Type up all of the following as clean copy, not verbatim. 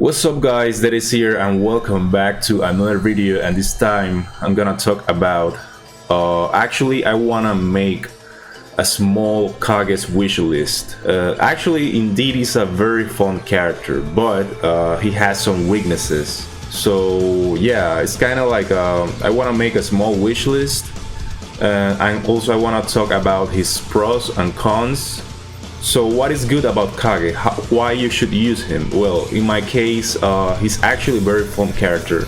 What's up guys, that is here and welcome back to another video, and this time I'm gonna talk about actually I wanna make a small Kage's wish list. Actually indeed he's a very fun character, but he has some weaknesses. So yeah, it's kind of like I wanna make a small wish list, and also I wanna talk about his pros and cons. So what is good about Kage? Why you should use him? Well, in my case, he's actually a very fun character.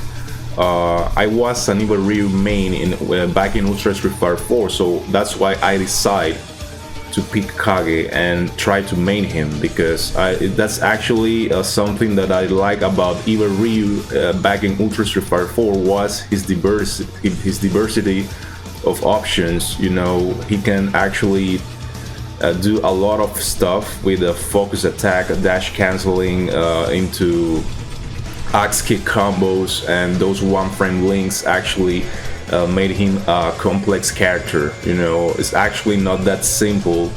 I was an Evil Ryu main back in Ultra Street Fighter 4, so that's why I decided to pick Kage and try to main him, because that's actually something that I like about Evil Ryu back in Ultra Street Fighter 4 was his diversity of options. You know, he can actually do a lot of stuff with a focus attack, a dash canceling into axe kick combos, and those one frame links actually made him a complex character. You know, it's actually not that simple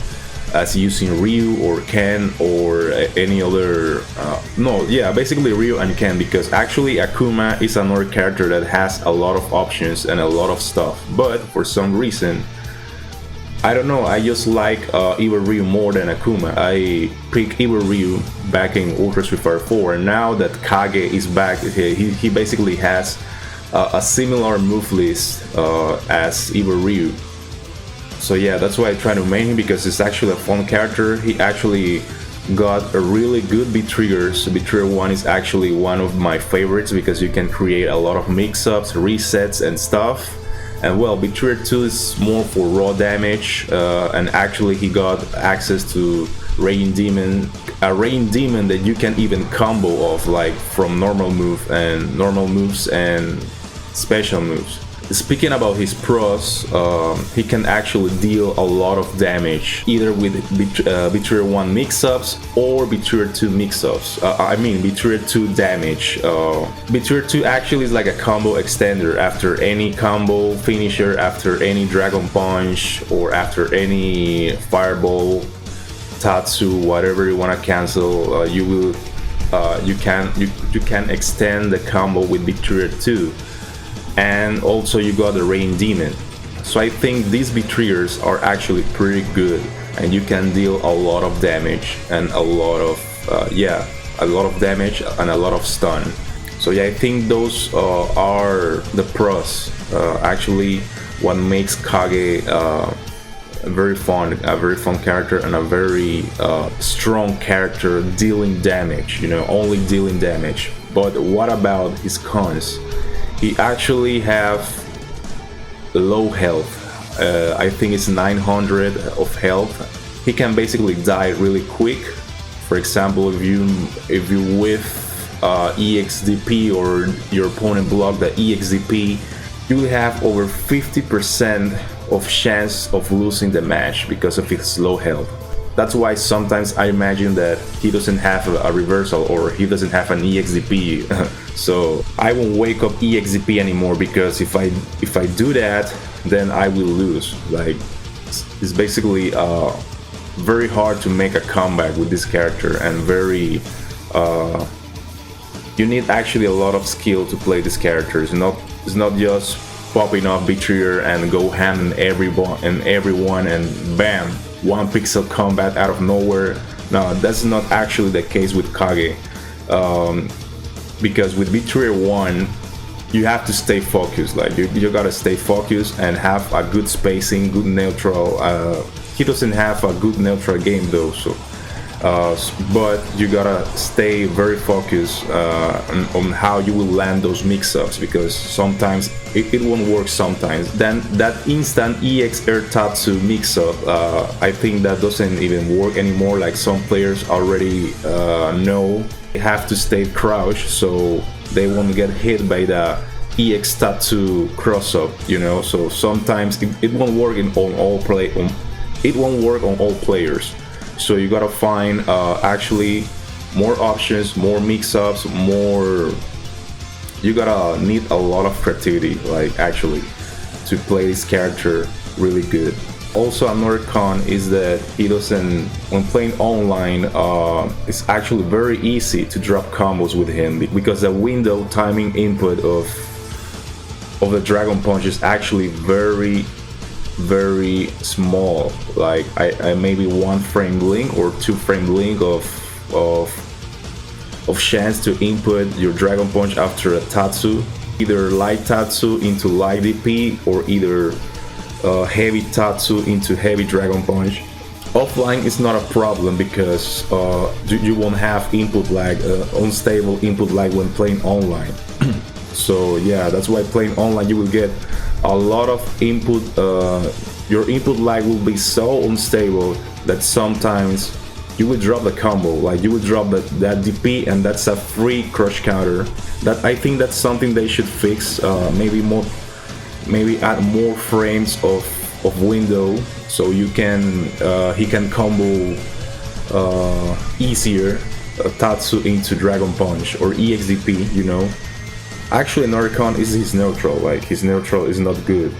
as using Ryu or Ken or any other basically Ryu and Ken, because actually Akuma is another character that has a lot of options and a lot of stuff, but for some reason I don't know, I just like Evil Ryu more than Akuma. I picked Evil Ryu back in Ultra Street Fighter 4, and now that Kage is back, he basically has a similar move list as Evil Ryu. So yeah, that's why I try to main him, because it's actually a fun character. He actually got a really good beat triggers. Beat trigger 1 is actually one of my favorites because you can create a lot of mix-ups, resets and stuff. And well, Beat Trigger 2 is more for raw damage, and actually he got access to Raging Demon, a Raging Demon that you can even combo off, like from normal moves and special moves. Speaking about his pros, he can actually deal a lot of damage, either with Beat Trigger 1 mix-ups or Beat Trigger 2 mix-ups. Beat Trigger 2 damage. Beat Trigger 2 actually is like a combo extender. After any combo finisher, after any Dragon Punch, or after any Fireball, Tatsu, whatever you want to cancel, you can extend the combo with Beat Trigger 2. And also you got the Rain Demon. So I think these beat triggers are actually pretty good, and you can deal a lot of damage and a lot of damage and a lot of stun. So yeah, I think those are the pros. Actually, what makes Kage a very fun character and a very strong character dealing damage. You know, only dealing damage. But what about his cons? He actually have low health. I think it's 900 of health. He can basically die really quick. For example, if you whiff EXDP or your opponent block the EXDP, you will have over 50% of chance of losing the match because of his low health. That's why sometimes I imagine that he doesn't have a reversal, or he doesn't have an EXDP. So I won't wake up EXDP anymore, because if I do that, then I will lose. Like, it's basically very hard to make a comeback with this character, and very you need actually a lot of skill to play this character. It's not just popping off Beat Trigger and go ham in everyone and bam, one pixel combat out of nowhere. No, that's not actually the case with Kage, because with Beat Trigger 1 you have to stay focused. Like you gotta stay focused and have a good spacing, good neutral. He doesn't have a good neutral game though, so but you gotta stay very focused on how you will land those mix-ups, because sometimes it won't work sometimes. Then that instant EX Air Tatsu mix-up, I think that doesn't even work anymore. Like, some players already know they have to stay crouched so they won't get hit by the EX Tatsu cross-up, you know. So sometimes it won't work on all players. So you gotta find actually more options, more mix-ups, more. You gotta need a lot of creativity, like, actually, to play this character really good. Also, another con is that he doesn't, when playing online, it's actually very easy to drop combos with him because the window timing input of the Dragon Punch is actually very small. Like I maybe 1 frame blink or 2 frame blink of chance to input your Dragon Punch after a Tatsu, either light Tatsu into light DP or either heavy Tatsu into heavy Dragon Punch. Offline is not a problem because you won't have input lag, unstable input lag when playing online. So yeah, that's why playing online you will get a lot of input. Your input lag will be so unstable that sometimes you will drop the combo, like you will drop that DP, and that's a free crush counter. That I think that's something they should fix. Maybe add more frames of window so you can he can combo easier Tatsu into Dragon Punch or EXDP, you know. Actually, another con is his neutral. Like his neutral is not good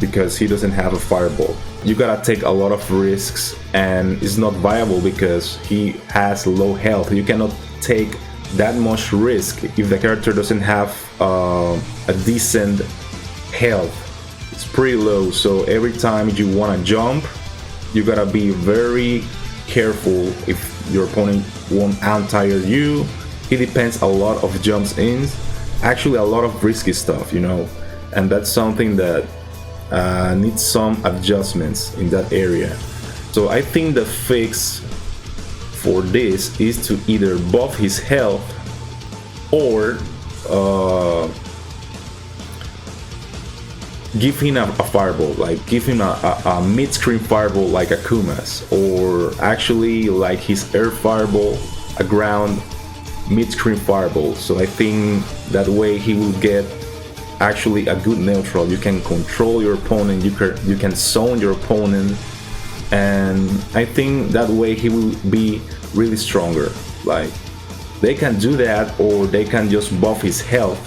because he doesn't have a fireball. You gotta take a lot of risks, and it's not viable because he has low health. You cannot take that much risk if the character doesn't have a decent health. It's pretty low, so every time you wanna jump, you gotta be very careful if your opponent won't out-tire you. He depends a lot of jumps in, actually a lot of risky stuff, you know, and that's something that needs some adjustments in that area. So I think the fix for this is to either buff his health or give him a fireball, like give him a mid-screen fireball like Akuma's, or actually like his air fireball, a ground mid-screen fireball. So I think that way he will get actually a good neutral. You can control your opponent, you can zone your opponent, and I think that way he will be really stronger. Like they can do that, or they can just buff his health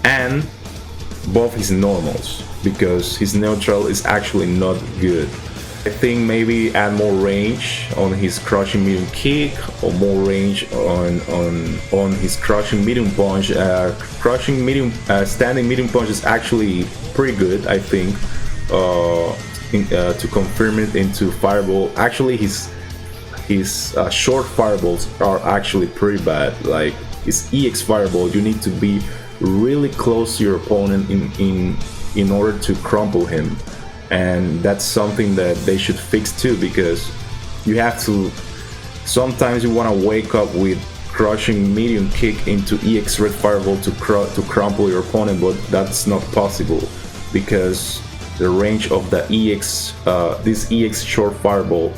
and buff his normals, because his neutral is actually not good. I think maybe add more range on his crushing medium kick, or more range on his crushing medium punch. Crushing medium, standing medium punch is actually pretty good, I think. To confirm it into fireball, actually his short fireballs are actually pretty bad. Like his EX fireball, you need to be really close to your opponent in order to crumple him. And that's something that they should fix too, because you have to, sometimes you want to wake up with crushing medium kick into EX red fireball to crumple your opponent, but that's not possible because the range of the EX, this EX short fireball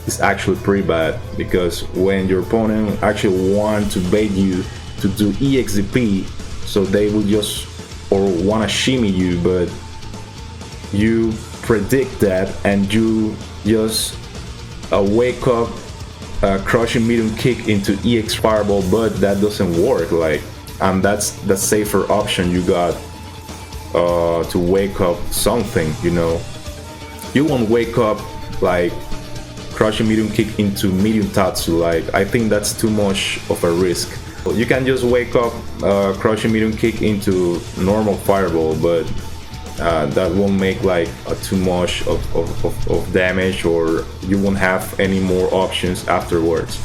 is actually pretty bad, because when your opponent actually want to bait you to do EXDP, so they will just, or want to shimmy you, but you predict that and you just wake up crushing medium kick into EX fireball, but that doesn't work. Like, and that's the safer option you got to wake up something, you know. You won't wake up like crushing medium kick into medium Tatsu. Like, I think that's too much of a risk. You can just wake up crushing medium kick into normal fireball, but that won't make like too much of damage, or you won't have any more options afterwards.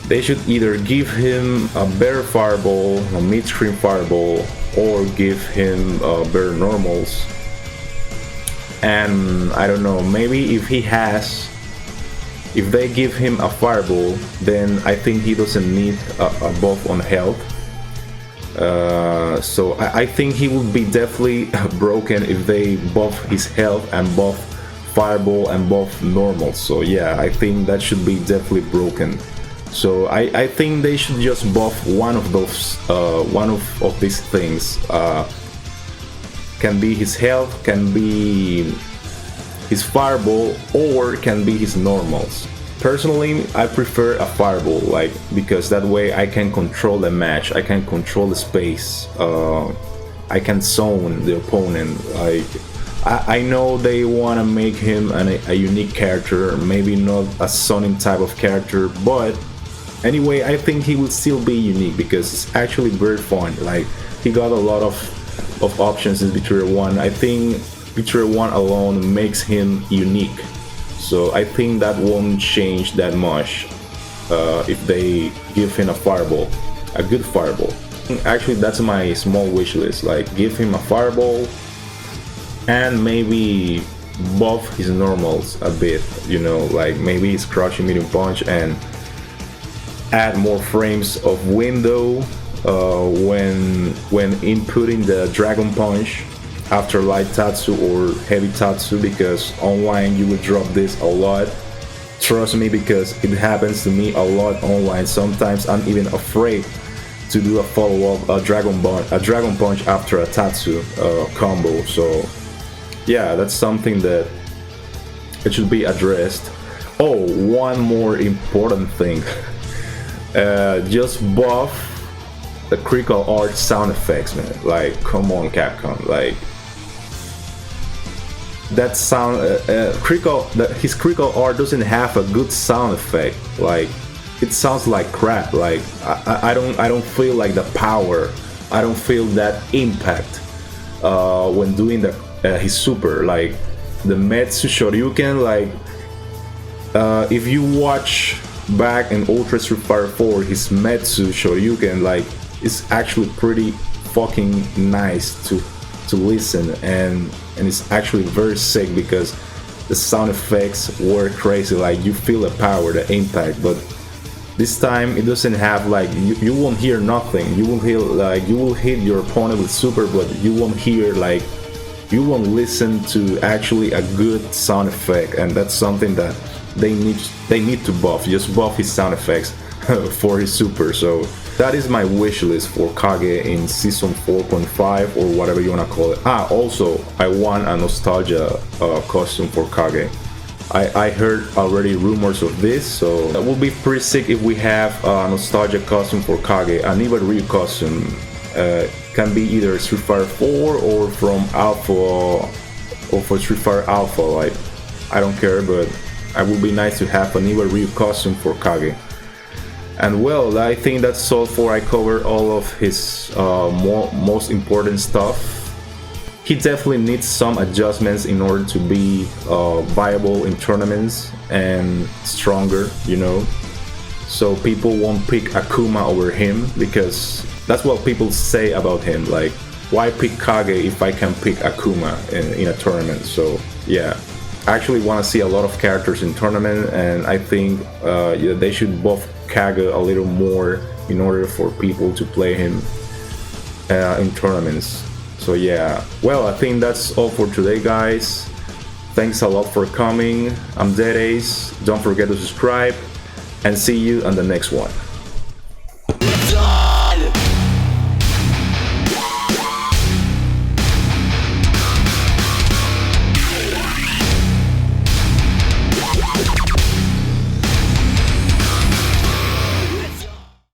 They should either give him a better fireball, a mid-screen fireball, or give him better normals. And I don't know, maybe if they give him a fireball, then I think he doesn't need a buff on health. So I think he would be definitely broken if they buff his health and buff fireball and buff normal. So yeah, I think that should be definitely broken. So I think they should just buff one of those, one of these things. Can be his health, can be his fireball, or can be his normals. Personally, I prefer a fireball, like, because that way I can control the match, I can control the space, I can zone the opponent. Like, I know they want to make him a unique character, maybe not a Sonic type of character, but anyway, I think he will still be unique because it's actually very fun. Like, he got a lot of options in Victoria 1. I think Victoria 1 alone makes him unique. So I think that won't change that much if they give him a fireball, a good fireball. Actually, that's my small wish list. Like, give him a fireball and maybe buff his normals a bit, you know, like maybe his crushing medium punch, and add more frames of window when inputting the dragon punch after light tatsu or heavy tatsu, because online you will drop this a lot. Trust me, because it happens to me a lot online. Sometimes I'm even afraid to do a follow-up, a dragon punch after a tatsu combo. So yeah, that's something that it should be addressed. Oh, one more important thing. Just buff the critical art sound effects, man. Like, come on, Capcom. Like, that sound, his critical art doesn't have a good sound effect. Like, it sounds like crap. Like, I don't feel like the power. I don't feel that impact when doing his super. Like, the Metsu Shoryuken. Like, if you watch back in Ultra Street Fighter 4, his Metsu Shoryuken, like, it's actually pretty fucking nice to listen, and it's actually very sick because the sound effects were crazy. Like, you feel the power, the impact, but this time it doesn't have, like, you won't hear nothing. You will hear, like, you will hit your opponent with super, but you won't hear, like, you won't listen to actually a good sound effect, and that's something that they need to buff. Just buff his sound effects for his super. So that is my wish list for Kage in season 4.5 or whatever you wanna call it. Also, I want a nostalgia costume for Kage. I heard already rumors of this, so that would be pretty sick if we have a nostalgia costume for Kage. An Iba Ryu costume can be either Street Fighter 4 or from Alpha, or for Street Fighter Alpha. Like, I don't care, but it would be nice to have an Iba Ryu costume for Kage. And well, I think that's all for. I covered all of his most important stuff. He definitely needs some adjustments in order to be viable in tournaments and stronger, you know. So people won't pick Akuma over him, because that's what people say about him. Like, why pick Kage if I can pick Akuma in a tournament? So yeah, I actually want to see a lot of characters in tournament, and I think yeah, they should buff Kage a little more in order for people to play him in tournaments. So yeah, well, I think that's all for today, guys. Thanks a lot for coming. I'm Dead Ace. Don't forget to subscribe, and see you on the next one.